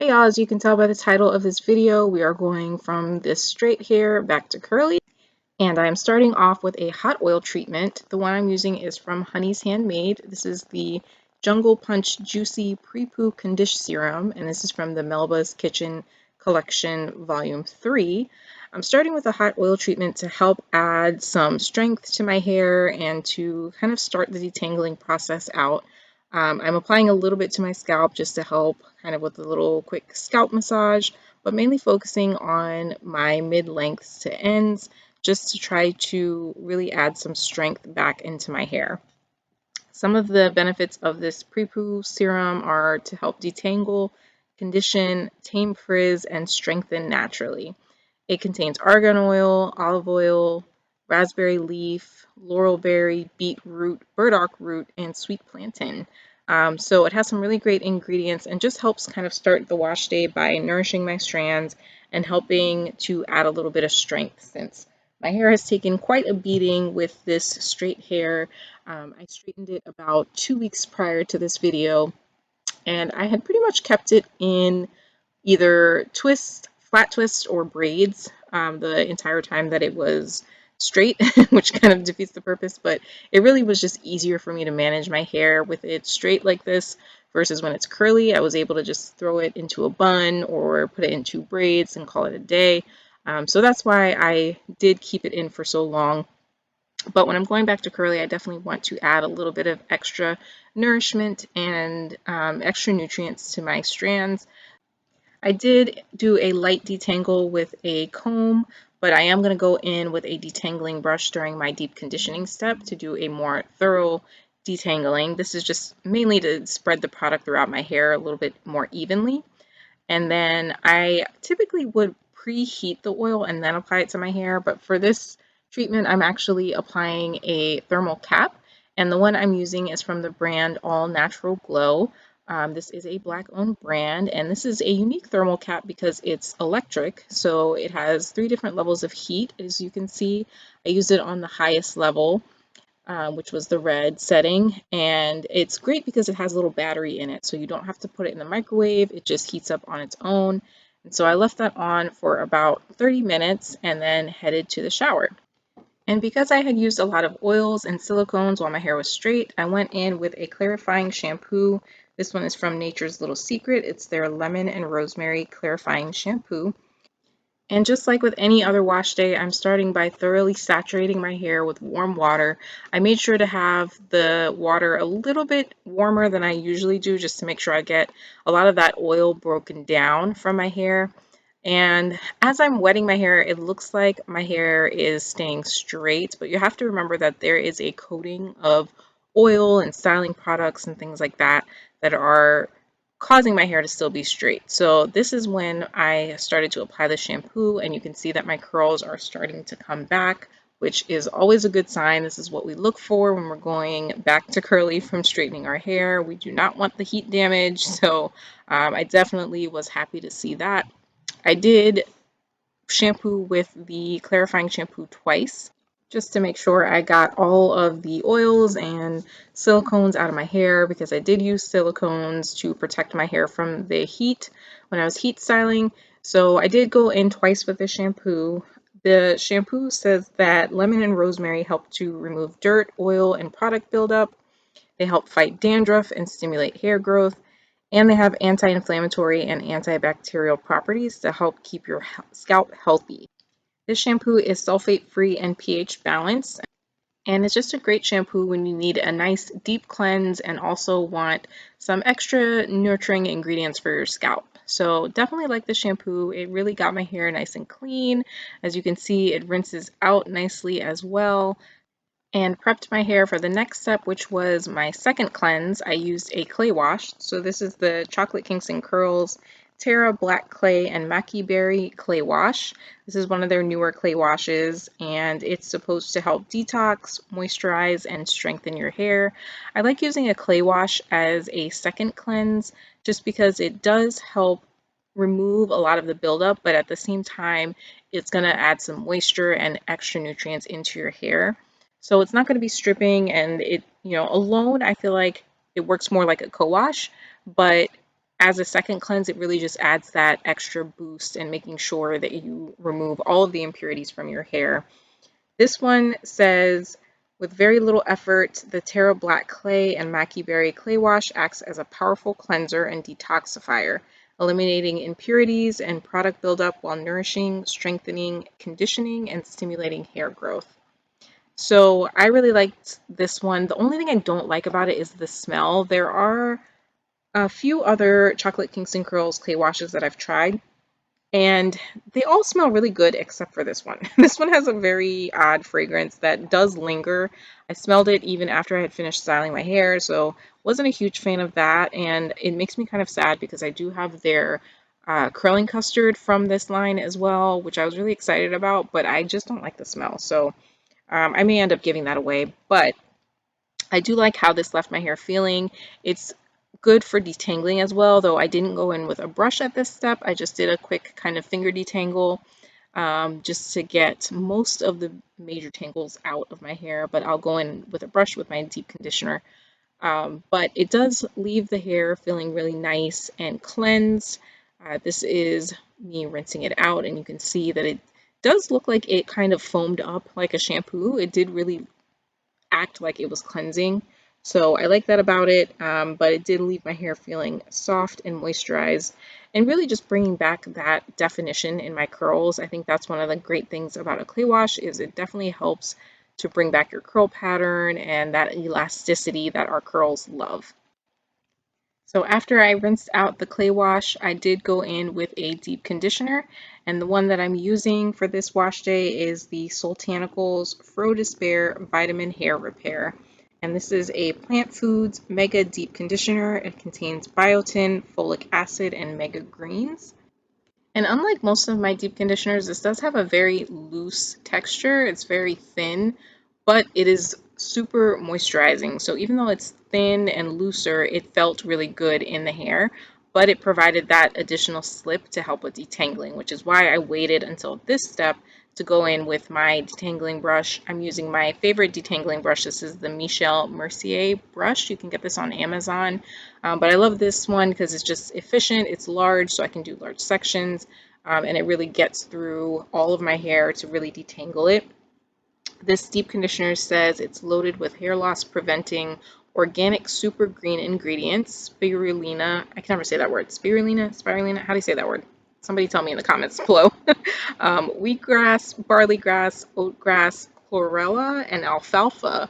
Hey y'all, as you can tell by the title of this video, we are going from this straight hair back to curly. And I'm starting off with a hot oil treatment. The one I'm using is from Honey's Handmade. This is the Jungle Punch Juicy Pre-Poo Condish Serum, and this is from the Melba's Kitchen Collection Volume 3. I'm starting with a hot oil treatment to help add some strength to my hair and to kind of start the detangling process out. I'm applying a little bit to my scalp just to help kind of with a little quick scalp massage, but mainly focusing on my mid-lengths to ends just to try to really add some strength back into my hair. Some of the benefits of this Pre-Poo serum are to help detangle, condition, tame frizz, and strengthen naturally. It contains argan oil, olive oil, raspberry leaf, laurel berry, beetroot, burdock root, and sweet plantain. So it has some really great ingredients and just helps kind of start the wash day by nourishing my strands and helping to add a little bit of strength since my hair has taken quite a beating with this straight hair. I straightened it about 2 weeks prior to this video, and I had pretty much kept it in either flat twist, or braids the entire time that it was straight, which kind of defeats the purpose, but it really was just easier for me to manage my hair with it straight like this versus when it's curly. I was able to just throw it into a bun or put it into braids and call it a day. So that's why I did keep it in for so long. But when I'm going back to curly, I definitely want to add a little bit of extra nourishment and extra nutrients to my strands. I did do a light detangle with a comb, but I am going to go in with a detangling brush during my deep conditioning step to do a more thorough detangling. This is just mainly to spread the product throughout my hair a little bit more evenly. And then I typically would preheat the oil and then apply it to my hair, but for this treatment, I'm actually applying a thermal cap, and the one I'm using is from the brand All Natural Glow. This is a Black-owned brand, and this is a unique thermal cap because it's electric, so it has 3 different levels of heat, as you can see. I used it on the highest level, which was the red setting, and it's great because it has a little battery in it, so you don't have to put it in the microwave. It just heats up on its own. And so I left that on for about 30 minutes and then headed to the shower. And because I had used a lot of oils and silicones while my hair was straight, I went in with a clarifying shampoo. This one is from Nature's Little Secret. It's their Lemon and Rosemary Clarifying Shampoo. And just like with any other wash day, I'm starting by thoroughly saturating my hair with warm water. I made sure to have the water a little bit warmer than I usually do just to make sure I get a lot of that oil broken down from my hair. And as I'm wetting my hair, it looks like my hair is staying straight, but you have to remember that there is a coating of oil and styling products and things like that that are causing my hair to still be straight. So this is when I started to apply the shampoo, and you can see that my curls are starting to come back, which is always a good sign. This is what we look for when we're going back to curly from straightening our hair. We do not want the heat damage, so I definitely was happy to see that. I did shampoo with the clarifying shampoo twice just to make sure I got all of the oils and silicones out of my hair, because I did use silicones to protect my hair from the heat when I was heat styling. So I did go in twice with the shampoo. The shampoo says that lemon and rosemary help to remove dirt, oil, and product buildup. They help fight dandruff and stimulate hair growth, and they have anti-inflammatory and antibacterial properties to help keep your scalp healthy. This shampoo is sulfate-free and pH balanced, and it's just a great shampoo when you need a nice deep cleanse and also want some extra nurturing ingredients for your scalp. So definitely like the shampoo. It really got my hair nice and clean. As you can see, it rinses out nicely as well, and prepped my hair for the next step, which was my second cleanse. I used a clay wash. So this is the Chocolate Kinks and Kurls Terra Black Clay and Maqui Berry Clay Wash. This is one of their newer clay washes, and it's supposed to help detox, moisturize, and strengthen your hair. I like using a clay wash as a second cleanse just because it does help remove a lot of the buildup, but at the same time, it's going to add some moisture and extra nutrients into your hair. So it's not going to be stripping, and it, alone, I feel like it works more like a co-wash, but as a second cleanse, it really just adds that extra boost and making sure that you remove all of the impurities from your hair. This one says, with very little effort, the Terra Black Clay and Maqui Berry Clay Wash acts as a powerful cleanser and detoxifier, eliminating impurities and product buildup while nourishing, strengthening, conditioning, and stimulating hair growth. So I really liked this one. The only thing I don't like about it is the smell. There are a few other chocolate Kinks and Kurls clay washes that I've tried, and they all smell really good except for this one. This one has a very odd fragrance that does linger. I smelled it even after I had finished styling my hair, so wasn't a huge fan of that, and it makes me kind of sad because I do have their curling custard from this line as well, which I was really excited about, but I just don't like the smell, so I may end up giving that away. But I do like how this left my hair feeling. It's good for detangling as well, though I didn't go in with a brush at this step. I just did a quick kind of finger detangle just to get most of the major tangles out of my hair, but I'll go in with a brush with my deep conditioner. But it does leave the hair feeling really nice and cleansed. This is me rinsing it out, and you can see that it does look like it kind of foamed up like a shampoo. It did really act like it was cleansing. So I like that about it, but it did leave my hair feeling soft and moisturized and really just bringing back that definition in my curls. I think that's one of the great things about a clay wash is it definitely helps to bring back your curl pattern and that elasticity that our curls love. So after I rinsed out the clay wash, I did go in with a deep conditioner, and the one that I'm using for this wash day is the Soultanicals Fro Despair Vitamin Hair Repair. And this is a Plant Foods Mega Deep Conditioner. It contains biotin, folic acid, and mega greens. And unlike most of my deep conditioners, this does have a very loose texture. It's very thin, but it is super moisturizing. So even though it's thin and looser, it felt really good in the hair, but it provided that additional slip to help with detangling, which is why I waited until this step to go in with my detangling brush. I'm using my favorite detangling brush. This is the Michel Mercier brush. You can get this on Amazon. But I love this one because it's just efficient. It's large, so I can do large sections, and it really gets through all of my hair to really detangle it. This deep conditioner says it's loaded with hair loss preventing organic super green ingredients, spirulina. I can never say that word. Spirulina. How do you say that word? Somebody tell me in the comments below. Wheatgrass, barley grass, oatgrass, chlorella, and alfalfa.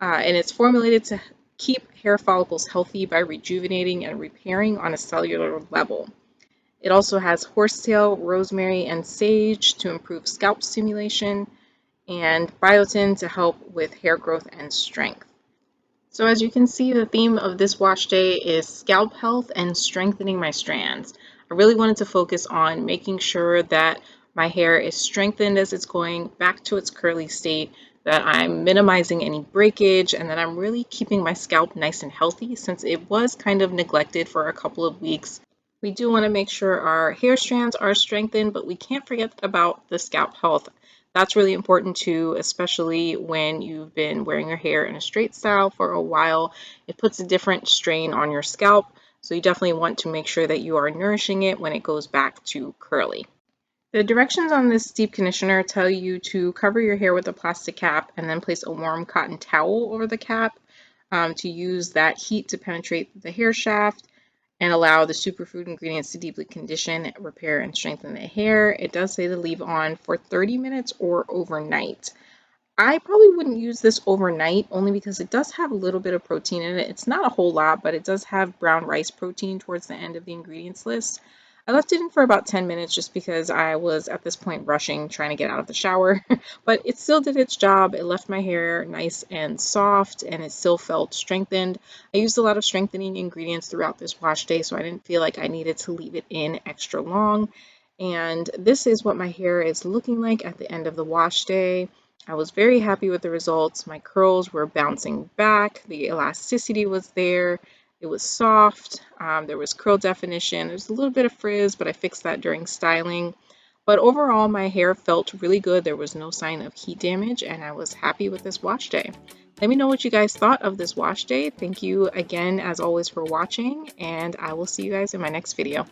And it's formulated to keep hair follicles healthy by rejuvenating and repairing on a cellular level. It also has horsetail, rosemary, and sage to improve scalp stimulation, and biotin to help with hair growth and strength. So as you can see, the theme of this wash day is scalp health and strengthening my strands. I really wanted to focus on making sure that my hair is strengthened as it's going back to its curly state, that I'm minimizing any breakage, and that I'm really keeping my scalp nice and healthy since it was kind of neglected for a couple of weeks. We do want to make sure our hair strands are strengthened, but we can't forget about the scalp health. That's really important too, especially when you've been wearing your hair in a straight style for a while. It puts a different strain on your scalp, so you definitely want to make sure that you are nourishing it when it goes back to curly. The directions on this deep conditioner tell you to cover your hair with a plastic cap and then place a warm cotton towel over the cap to use that heat to penetrate the hair shaft and allow the superfood ingredients to deeply condition, repair, and strengthen the hair. It does say to leave on for 30 minutes or overnight. I probably wouldn't use this overnight only because it does have a little bit of protein in it. It's not a whole lot, but it does have brown rice protein towards the end of the ingredients list. I left it in for about 10 minutes just because I was at this point rushing, trying to get out of the shower, but it still did its job. It left my hair nice and soft and it still felt strengthened. I used a lot of strengthening ingredients throughout this wash day, so I didn't feel like I needed to leave it in extra long. And this is what my hair is looking like at the end of the wash day. I was very happy with the results. My curls were bouncing back. The elasticity was there. It was soft. There was curl definition. There's a little bit of frizz, but I fixed that during styling. But overall, my hair felt really good. There was no sign of heat damage, and I was happy with this wash day. Let me know what you guys thought of this wash day. Thank you again, as always, for watching, and I will see you guys in my next video.